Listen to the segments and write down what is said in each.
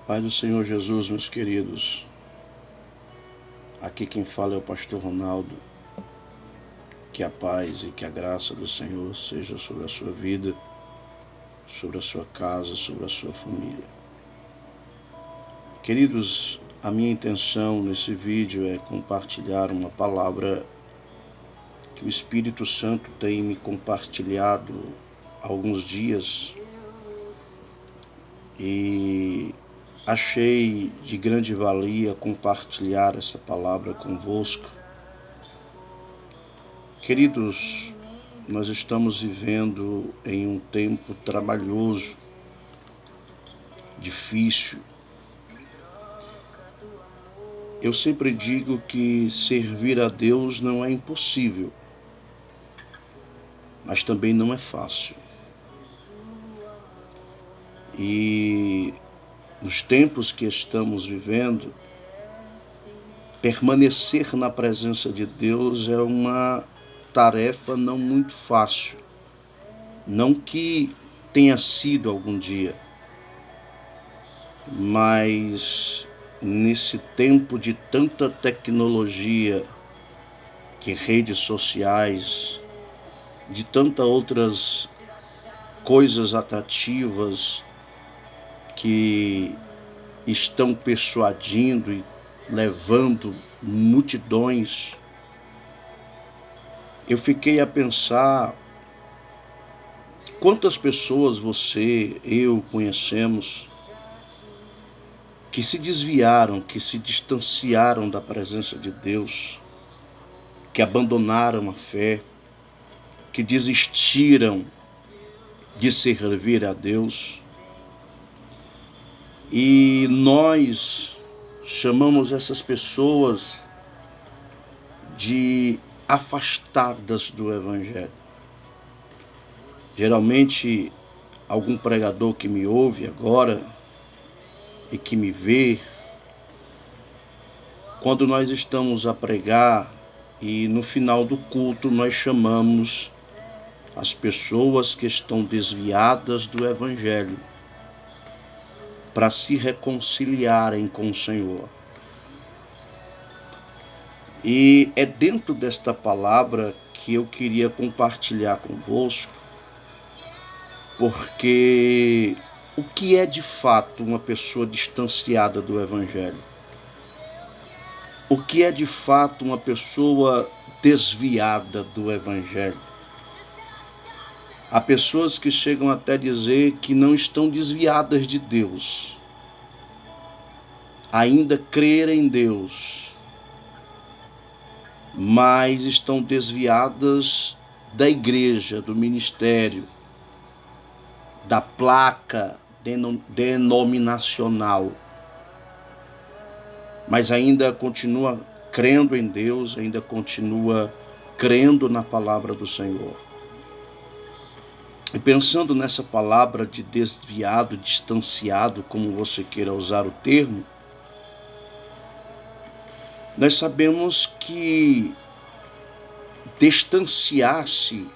Pai do Senhor Jesus, meus queridos, aqui quem fala é o pastor Ronaldo. Que a paz e que a graça do Senhor seja sobre a sua vida, sobre a sua casa, sobre a sua família. Queridos, a minha intenção nesse vídeo é compartilhar uma palavra que o Espírito Santo tem me compartilhado há alguns dias e achei de grande valia compartilhar essa palavra convosco. Queridos, nós estamos vivendo em um tempo trabalhoso, difícil. Eu sempre digo que servir a Deus não é impossível, mas também não é fácil. E nos tempos que estamos vivendo, permanecer na presença de Deus é uma tarefa não muito fácil. Não que tenha sido algum dia, mas nesse tempo de tanta tecnologia, de redes sociais, de tantas outras coisas atrativas que estão persuadindo e levando multidões, eu fiquei a pensar quantas pessoas você, eu conhecemos que se desviaram, que se distanciaram da presença de Deus, que abandonaram a fé, que desistiram de servir a Deus. E nós chamamos essas pessoas de afastadas do Evangelho. Geralmente, algum pregador que me ouve agora e que me vê, quando nós estamos a pregar e no final do culto nós chamamos as pessoas que estão desviadas do Evangelho para se reconciliarem com o Senhor. E é dentro desta palavra que eu queria compartilhar convosco, porque o que é de fato uma pessoa distanciada do Evangelho? O que é de fato uma pessoa desviada do Evangelho? Há pessoas que chegam até a dizer que não estão desviadas de Deus, ainda crerem em Deus, mas estão desviadas da igreja, do ministério, da placa denominacional, mas ainda continua crendo em Deus, ainda continua crendo na palavra do Senhor. E pensando nessa palavra de desviado, distanciado, como você queira usar o termo, nós sabemos que distanciar-se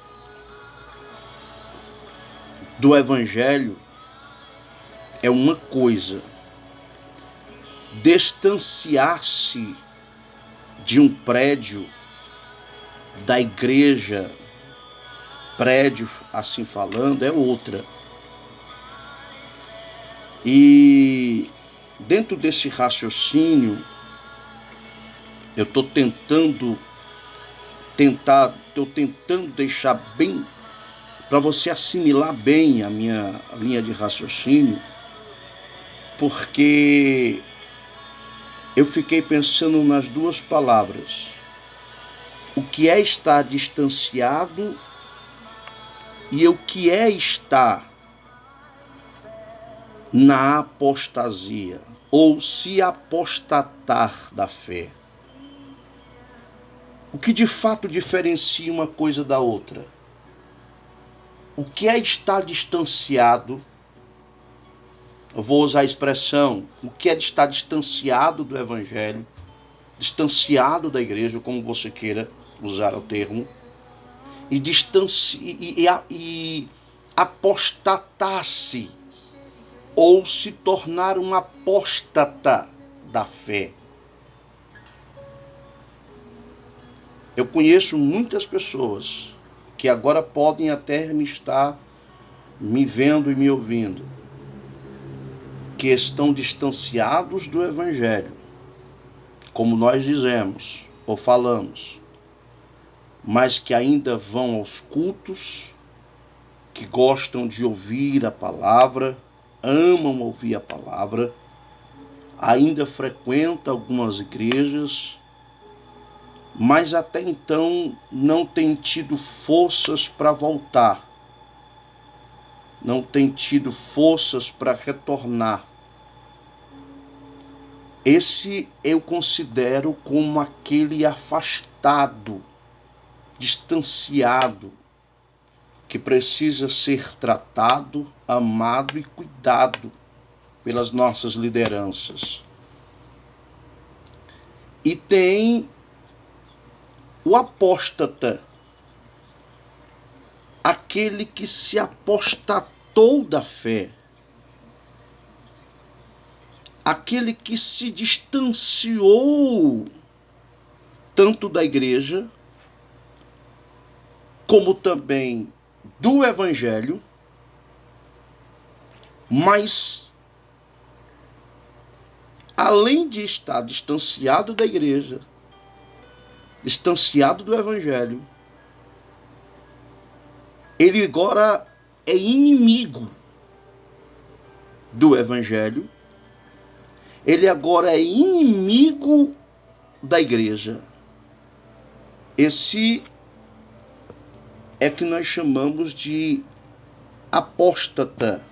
do Evangelho é uma coisa. Distanciar-se de um prédio, da igreja, prédio assim falando, é outra. E dentro desse raciocínio, eu estou tentando deixar bem, para você assimilar bem a minha linha de raciocínio, porque eu fiquei pensando nas duas palavras. O que é estar distanciado e o que é estar na apostasia, ou se apostatar da fé. O que de fato diferencia uma coisa da outra? O que é estar distanciado? Eu vou usar a expressão, o que é estar distanciado do Evangelho, distanciado da igreja, como você queira usar o termo, e apostatar-se ou se tornar um apóstata da fé. Eu conheço muitas pessoas que agora podem até estar me vendo e me ouvindo, que estão distanciados do Evangelho, como nós dizemos ou falamos, mas que ainda vão aos cultos, que gostam de ouvir a palavra, amam ouvir a palavra, ainda frequentam algumas igrejas, mas até então não tem tido forças para voltar, não tem tido forças para retornar. Esse eu considero como aquele afastado, distanciado, que precisa ser tratado, amado e cuidado pelas nossas lideranças. E tem o apóstata, aquele que se apostatou da fé, aquele que se distanciou tanto da igreja, como também do Evangelho, mas além de estar distanciado da igreja, distanciado do Evangelho, ele agora é inimigo do Evangelho, ele agora é inimigo da igreja. Esse é que nós chamamos de apóstata,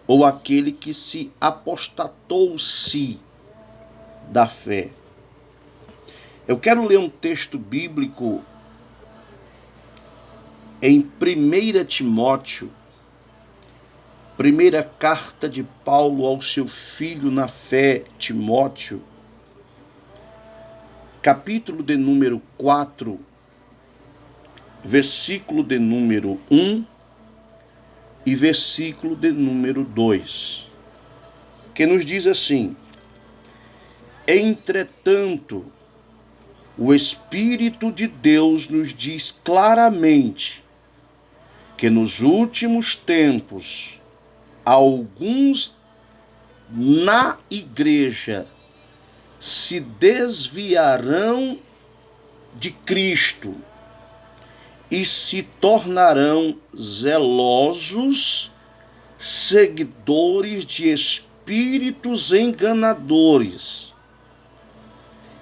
ou aquele que se apostatou-se da fé. Eu quero ler um texto bíblico em 1 Timóteo, primeira carta de Paulo ao seu filho na fé, Timóteo, capítulo de número 4, versículo de número 1 e versículo de número 2, que nos diz assim: entretanto, o Espírito de Deus nos diz claramente que nos últimos tempos alguns na igreja se desviarão de Cristo e se tornarão zelosos, seguidores de espíritos enganadores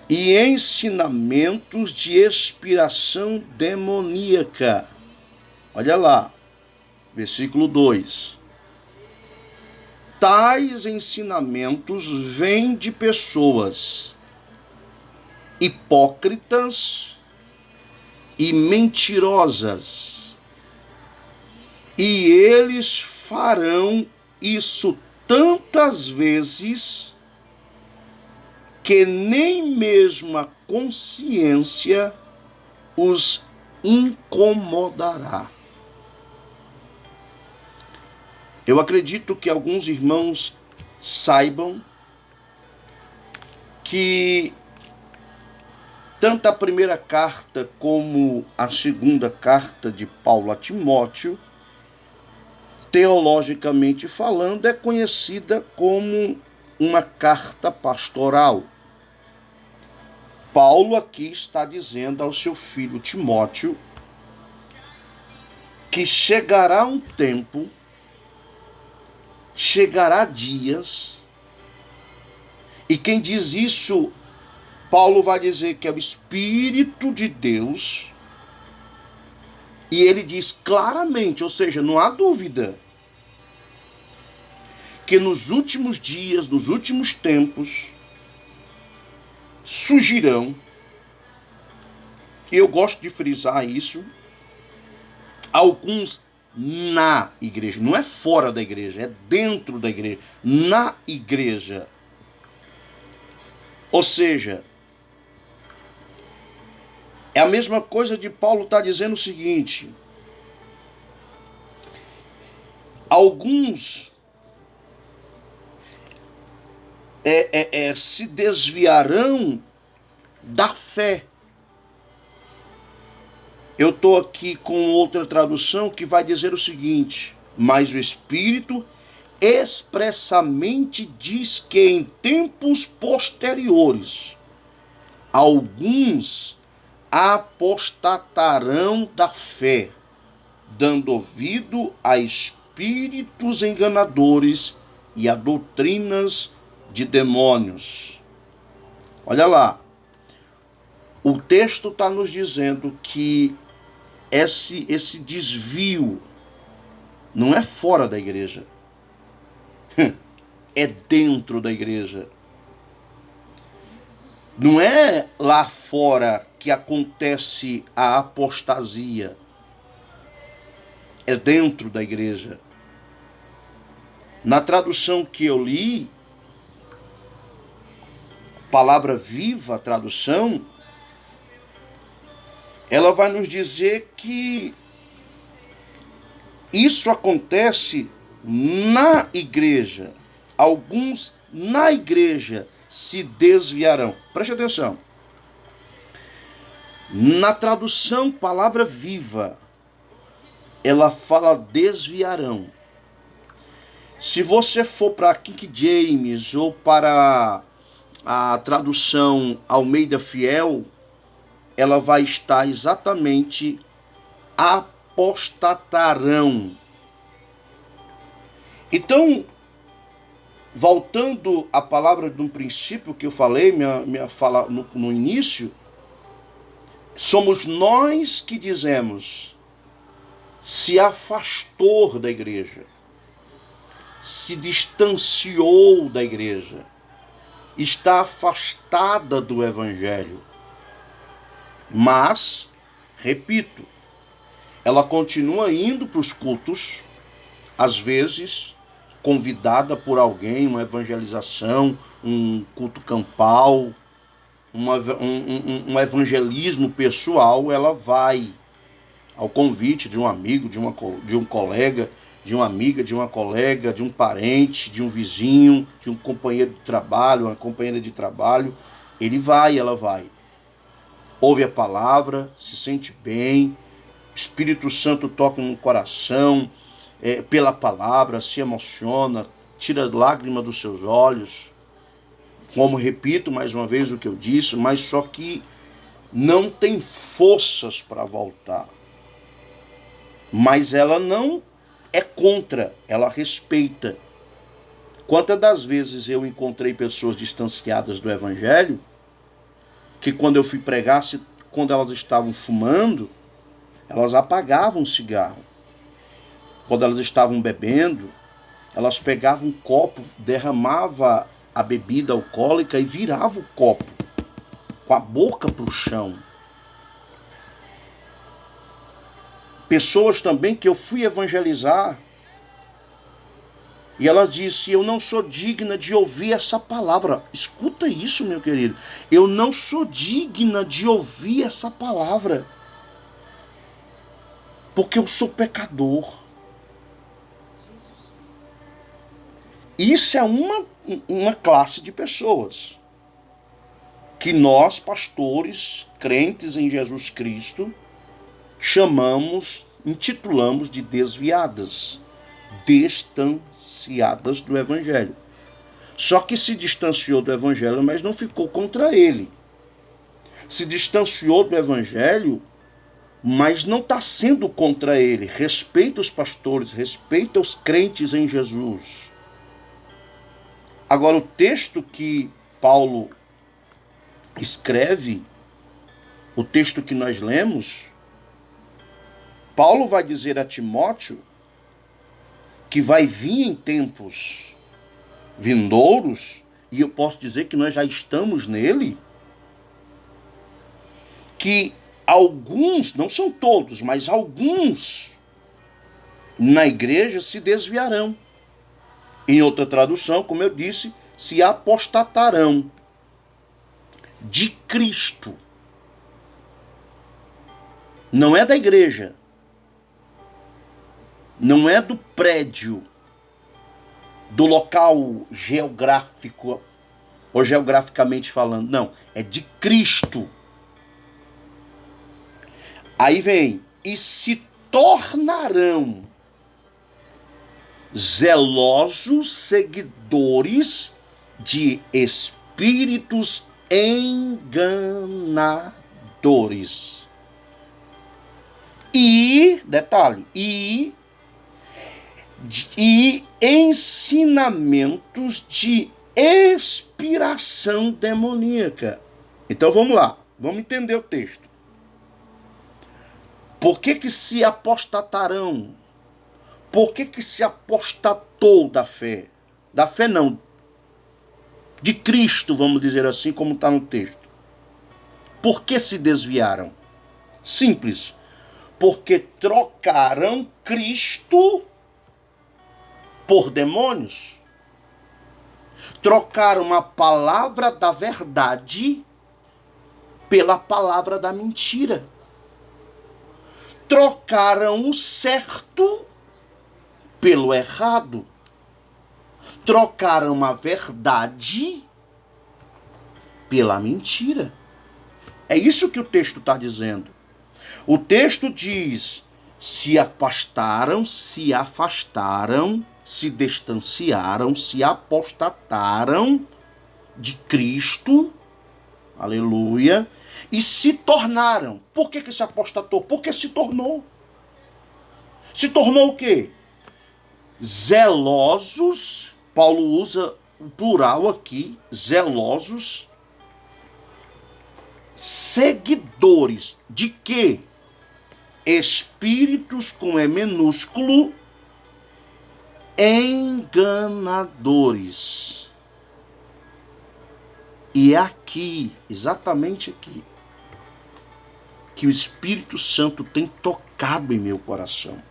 e ensinamentos de inspiração demoníaca. Olha lá, versículo 2. Tais ensinamentos vêm de pessoas hipócritas e mentirosas, e eles farão isso tantas vezes que nem mesmo a consciência os incomodará. Eu acredito que alguns irmãos saibam que tanto a primeira carta como a segunda carta de Paulo a Timóteo, teologicamente falando, é conhecida como uma carta pastoral. Paulo aqui está dizendo ao seu filho Timóteo que chegará um tempo, chegará dias, e quem diz isso, Paulo vai dizer que é o Espírito de Deus, e ele diz claramente, ou seja, não há dúvida, que nos últimos dias, nos últimos tempos, surgirão, e eu gosto de frisar isso, alguns na igreja, não é fora da igreja, é dentro da igreja, na igreja. Ou seja, é a mesma coisa de Paulo estar dizendo o seguinte: alguns se desviarão da fé. Eu estou aqui com outra tradução que vai dizer o seguinte: mas o Espírito expressamente diz que em tempos posteriores alguns apostatarão da fé, dando ouvido a espíritos enganadores e a doutrinas de demônios. Olha lá, o texto está nos dizendo que esse desvio não é fora da igreja, é dentro da igreja. Não é lá fora que acontece a apostasia, é dentro da igreja. Na tradução que eu li, Palavra Viva, a tradução, ela vai nos dizer que isso acontece na igreja. Alguns na igreja se desviarão. Preste atenção. Na tradução Palavra Viva, ela fala desviarão. Se você for para King James ou para a tradução Almeida Fiel, ela vai estar exatamente apostatarão. Então, voltando à palavra de um princípio que eu falei, minha fala no início, somos nós que dizemos: se afastou da igreja, se distanciou da igreja, está afastada do evangelho. Mas, repito, ela continua indo para os cultos, às vezes convidada por alguém, uma evangelização, um culto campal, um evangelismo pessoal, ela vai ao convite de um amigo, de um colega, de uma amiga, de uma colega, de um parente, de um vizinho, de um companheiro de trabalho, uma companheira de trabalho. Ela vai. Ouve a palavra, se sente bem, Espírito Santo toca no coração, pela palavra, se emociona, tira lágrimas dos seus olhos. Como repito mais uma vez o que eu disse, mas só que não tem forças para voltar. Mas ela não é contra, ela respeita. Quantas das vezes eu encontrei pessoas distanciadas do evangelho, que quando eu fui pregar, quando elas estavam fumando, elas apagavam o cigarro. Quando elas estavam bebendo, elas pegavam um copo, derramavam a bebida alcoólica e viravam o copo com a boca para o chão. Pessoas também que eu fui evangelizar, e ela disse: eu não sou digna de ouvir essa palavra. Escuta isso, meu querido. Eu não sou digna de ouvir essa palavra, porque eu sou pecador. Isso é uma classe de pessoas que nós, pastores, crentes em Jesus Cristo, intitulamos de desviadas, distanciadas do evangelho. Só que se distanciou do evangelho, mas não ficou contra ele. Se distanciou do evangelho, mas não está sendo contra ele. Respeita os pastores, respeita os crentes em Jesus. Agora, o texto que Paulo escreve, o texto que nós lemos, Paulo vai dizer a Timóteo que vai vir em tempos vindouros, e eu posso dizer que nós já estamos nele, que alguns, não são todos, mas alguns na igreja se desviarão. Em outra tradução, como eu disse, se apostatarão de Cristo. Não é da igreja, não é do prédio, do local geográfico ou geograficamente falando. Não, é de Cristo. Aí vem, e se tornarão zelosos seguidores de espíritos enganadores. E, detalhe, e ensinamentos de inspiração demoníaca. Então vamos lá, vamos entender o texto. Por que se apostatarão? Por que se apostatou da fé? Da fé não, de Cristo, vamos dizer assim, como está no texto. Por que se desviaram? Simples, porque trocaram Cristo por demônios. Trocaram a palavra da verdade pela palavra da mentira. Trocaram o certo pelo errado. Trocaram a verdade pela mentira. É isso que o texto está dizendo. O texto diz: se afastaram, se distanciaram, se apostataram de Cristo, aleluia, e se tornaram. Por que se apostatou? Porque se tornou. Se tornou o quê? Zelosos. Paulo usa o plural aqui, zelosos, seguidores de quê? Espíritos com E minúsculo, enganadores. E é aqui, exatamente aqui, que o Espírito Santo tem tocado em meu coração.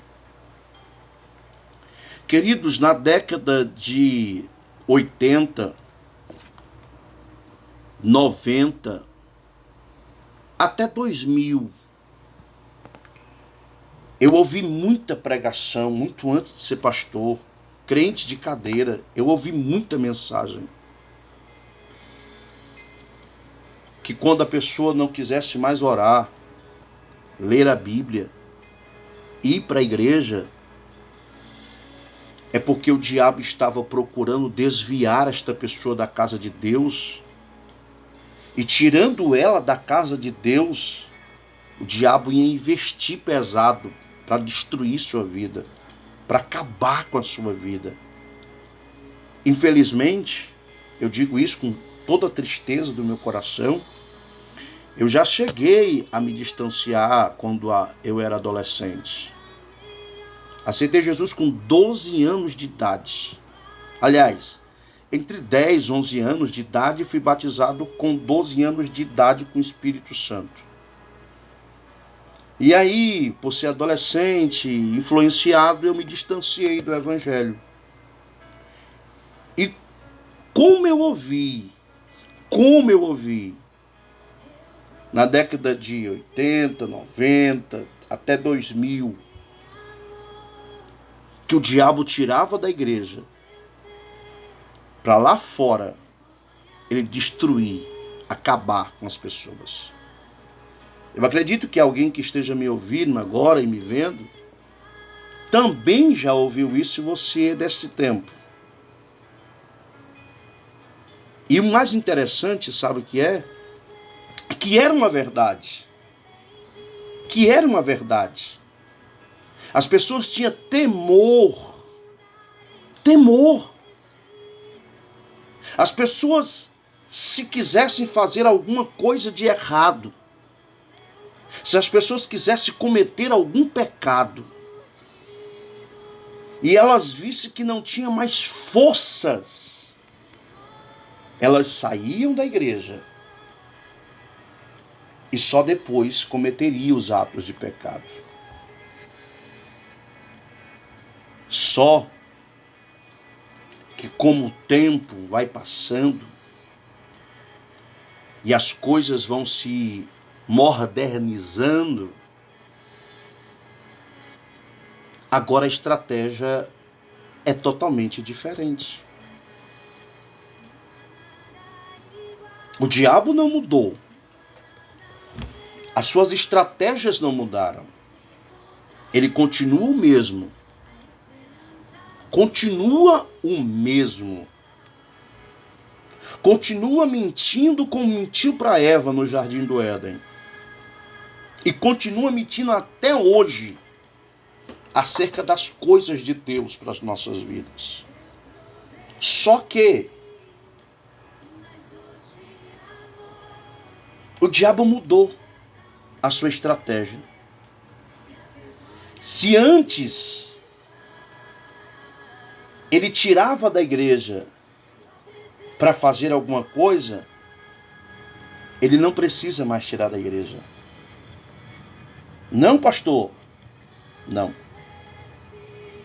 Queridos, na década de 80, 90, até 2000, eu ouvi muita pregação, muito antes de ser pastor, crente de cadeira, eu ouvi muita mensagem. Que quando a pessoa não quisesse mais orar, ler a Bíblia, ir para a igreja, é porque o diabo estava procurando desviar esta pessoa da casa de Deus, e tirando ela da casa de Deus, o diabo ia investir pesado para destruir sua vida, para acabar com a sua vida. Infelizmente, eu digo isso com toda a tristeza do meu coração, eu já cheguei a me distanciar quando eu era adolescente. Aceitei Jesus com 12 anos de idade. Aliás, entre 10 e 11 anos de idade, fui batizado com 12 anos de idade com o Espírito Santo. E aí, por ser adolescente, influenciado, eu me distanciei do Evangelho. E como eu ouvi, na década de 80, 90, até 2000, que o diabo tirava da igreja para lá fora ele destruir, acabar com as pessoas. Eu acredito que alguém que esteja me ouvindo agora e me vendo também já ouviu isso, se você é deste tempo. E o mais interessante, sabe o que é? Que era uma verdade. Que era uma verdade. As pessoas tinham temor. Temor. As pessoas, se quisessem fazer alguma coisa de errado, se as pessoas quisessem cometer algum pecado, e elas vissem que não tinha mais forças, elas saíam da igreja e só depois cometeriam os atos de pecado. Só que como o tempo vai passando e as coisas vão se modernizando, agora a estratégia é totalmente diferente. O diabo não mudou. As suas estratégias não mudaram. Ele continua o mesmo. Continua o mesmo. Continua mentindo como mentiu para Eva no Jardim do Éden. E continua mentindo até hoje acerca das coisas de Deus para as nossas vidas. Só que o diabo mudou a sua estratégia. Se antes ele tirava da igreja para fazer alguma coisa, ele não precisa mais tirar da igreja. Não, pastor. Não.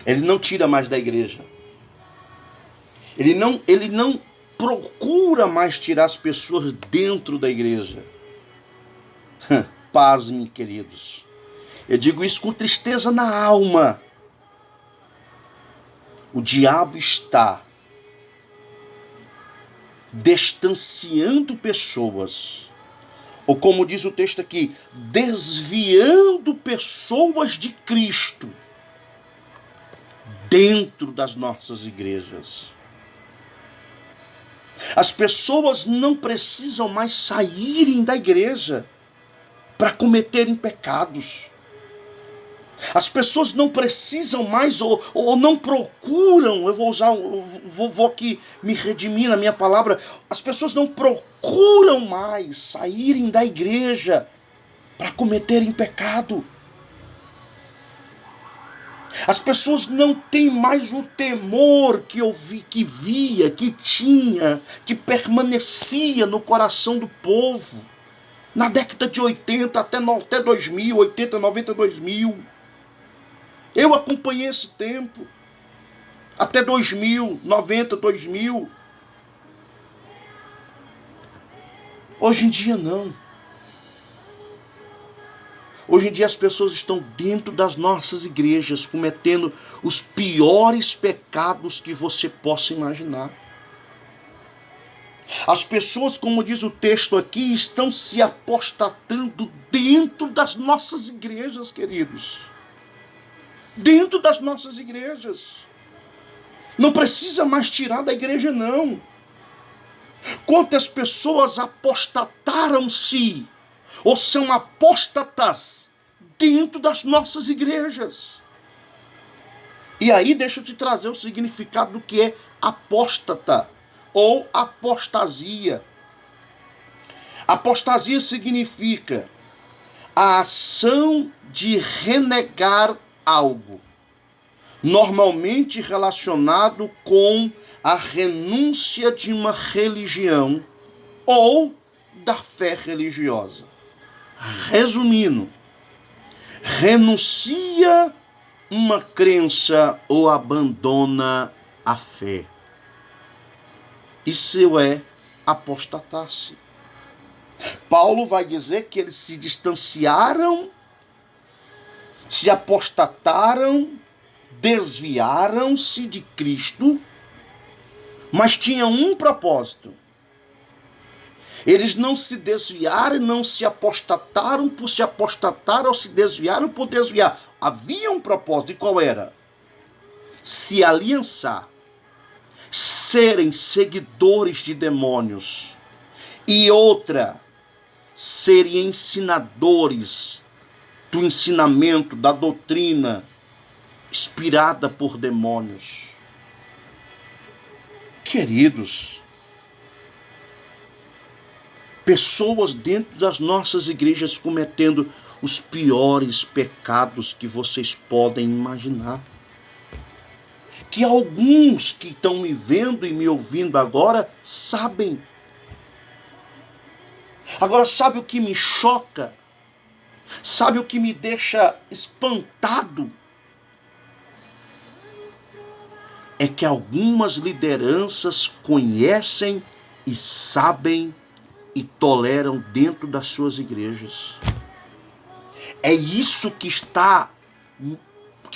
Ele não tira mais da igreja. Ele não procura mais tirar as pessoas dentro da igreja. Pasmem, queridos. Eu digo isso com tristeza na alma. O diabo está distanciando pessoas, ou como diz o texto aqui, desviando pessoas de Cristo dentro das nossas igrejas. As pessoas não precisam mais saírem da igreja para cometerem pecados. As pessoas não precisam mais ou não procuram, eu vou usar, vou aqui me redimir na minha palavra, as pessoas não procuram mais saírem da igreja para cometerem pecado. As pessoas não têm mais o temor que tinha, que permanecia no coração do povo na década de 80 até 2000, 80, 90, 2000. Eu acompanhei esse tempo, até 2000, 90, 2000. Hoje em dia não. Hoje em dia as pessoas estão dentro das nossas igrejas, cometendo os piores pecados que você possa imaginar. As pessoas, como diz o texto aqui, estão se apostatando dentro das nossas igrejas, queridos. Dentro das nossas igrejas. Não precisa mais tirar da igreja, não. Quantas pessoas apostataram-se ou são apóstatas dentro das nossas igrejas? E aí deixa eu te trazer o significado do que é apóstata ou apostasia. Apostasia significa a ação de renegar algo, normalmente relacionado com a renúncia de uma religião ou da fé religiosa. Resumindo, renuncia uma crença ou abandona a fé. Isso é apostatar-se. Paulo vai dizer que eles se distanciaram, se apostataram, desviaram-se de Cristo, mas tinham um propósito. Eles não se desviaram, não se apostataram por se apostatar ou se desviaram por desviar. Havia um propósito, e qual era? Se aliançar, serem seguidores de demônios. E outra, serem ensinadores do ensinamento, da doutrina inspirada por demônios. Queridos, pessoas dentro das nossas igrejas cometendo os piores pecados que vocês podem imaginar. Que alguns que estão me vendo e me ouvindo agora sabem. Agora, sabe o que me choca? Sabe o que me deixa espantado? É que algumas lideranças conhecem e sabem e toleram dentro das suas igrejas. É isso que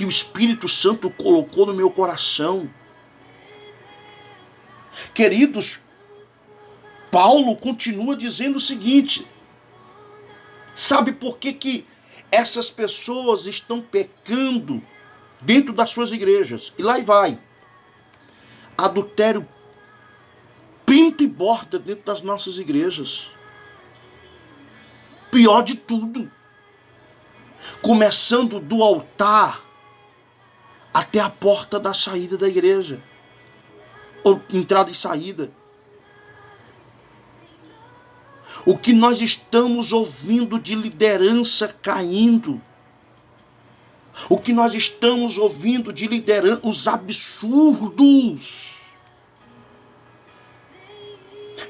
o Espírito Santo colocou no meu coração. Queridos, Paulo continua dizendo o seguinte: sabe por que essas pessoas estão pecando dentro das suas igrejas? E lá vai. Adultério pinta e borda dentro das nossas igrejas. Pior de tudo. Começando do altar até a porta da saída da igreja. Ou entrada e saída. O que nós estamos ouvindo de liderança caindo. O que nós estamos ouvindo de liderança, os absurdos.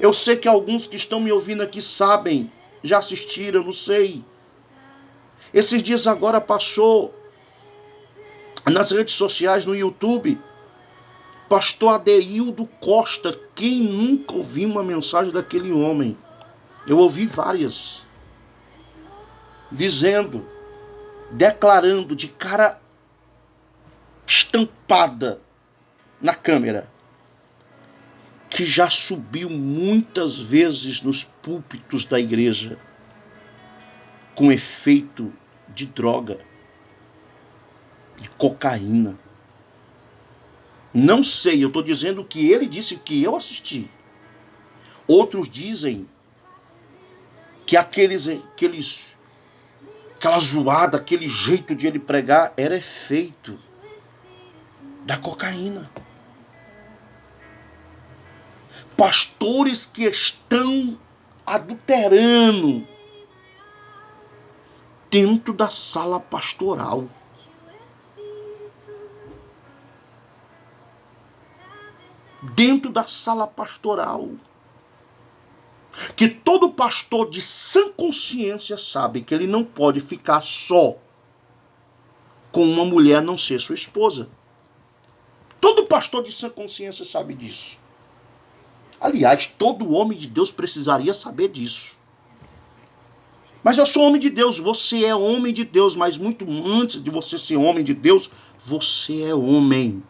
Eu sei que alguns que estão me ouvindo aqui sabem, já assistiram, não sei. Esses dias agora passou nas redes sociais, no YouTube, pastor Adeildo Costa. Quem nunca ouviu uma mensagem daquele homem? Eu ouvi várias. Dizendo, declarando de cara estampada na câmera, que já subiu muitas vezes nos púlpitos da igreja com efeito de droga, de cocaína. Não sei, eu estou dizendo que ele disse, que eu assisti. Outros dizem que aquela zoada, aquele jeito de ele pregar era efeito da cocaína. Pastores que estão adulterando dentro da sala pastoral. Dentro da sala pastoral. Que todo pastor de sã consciência sabe que ele não pode ficar só com uma mulher a não ser sua esposa. Todo pastor de sã consciência sabe disso. Aliás, todo homem de Deus precisaria saber disso. Mas eu sou homem de Deus, você é homem de Deus, mas muito antes de você ser homem de Deus, você é homem.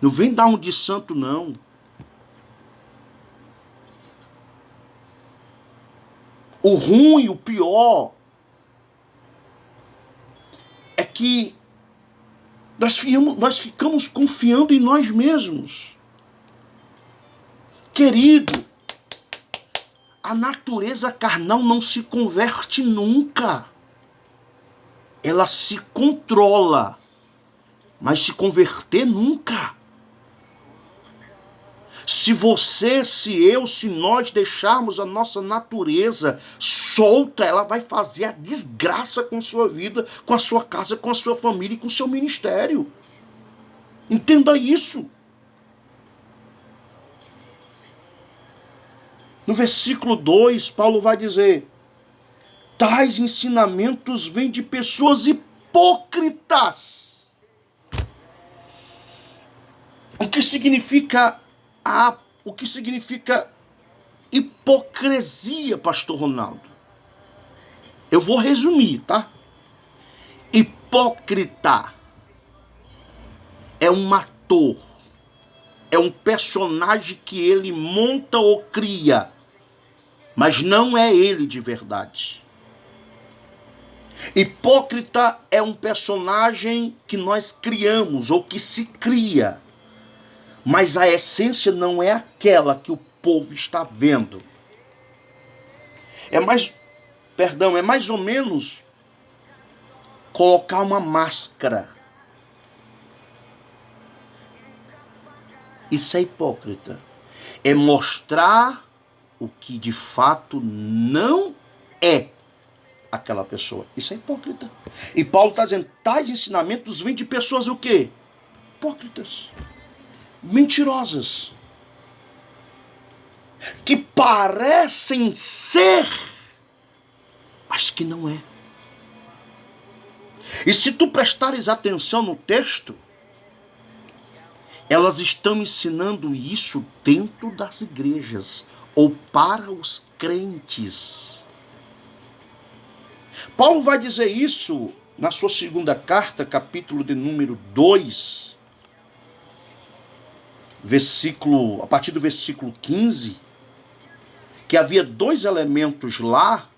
Não vem dar um de santo, não. O ruim, o pior, é que nós ficamos confiando em nós mesmos. Querido, a natureza carnal não se converte nunca. Ela se controla, mas se converter nunca. Se você, se eu, se nós deixarmos a nossa natureza solta, ela vai fazer a desgraça com a sua vida, com a sua casa, com a sua família e com o seu ministério. Entenda isso. No versículo 2, Paulo vai dizer: tais ensinamentos vêm de pessoas hipócritas. O que significa hipocrisia, pastor Ronaldo? Eu vou resumir, tá? Hipócrita é um ator, é um personagem que ele monta ou cria, mas não é ele de verdade. Hipócrita é um personagem que nós criamos ou que se cria, mas a essência não é aquela que o povo está vendo. É mais ou menos colocar uma máscara. Isso é hipócrita. É mostrar o que de fato não é aquela pessoa. Isso é hipócrita. E Paulo está dizendo, tais ensinamentos vêm de pessoas o quê? Hipócritas. Mentirosas, que parecem ser, mas que não é. E se tu prestares atenção no texto, elas estão ensinando isso dentro das igrejas, ou para os crentes. Paulo vai dizer isso na sua segunda carta, capítulo de número 2, a partir do versículo 15, que havia dois elementos lá,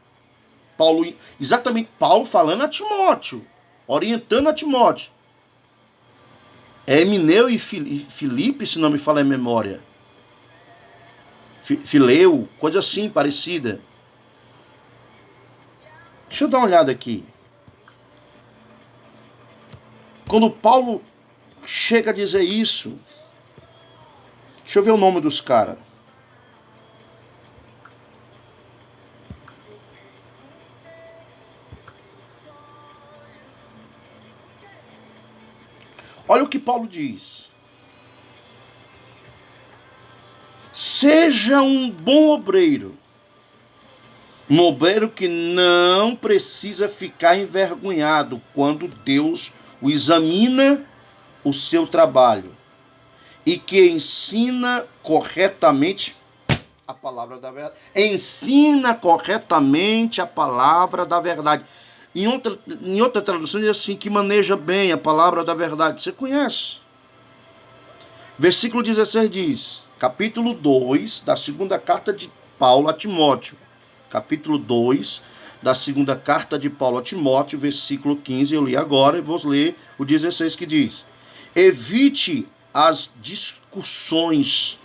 exatamente Paulo falando a Timóteo, orientando a Timóteo. É Emineu e Filipe, se não me falha a memória. Fileu, coisa assim, parecida. Deixa eu dar uma olhada aqui. Quando Paulo chega a dizer isso, deixa eu ver o nome dos caras. Olha o que Paulo diz. Seja um bom obreiro. Um obreiro que não precisa ficar envergonhado quando Deus o examina o seu trabalho. E que ensina corretamente a palavra da verdade. Ensina corretamente a palavra da verdade. Em outra tradução diz assim, que maneja bem a palavra da verdade. Você conhece? Versículo 16 diz, capítulo 2 da segunda carta de Paulo a Timóteo. Capítulo 2 da segunda carta de Paulo a Timóteo, versículo 15, eu li agora e vou ler o 16 que diz: evite as discussões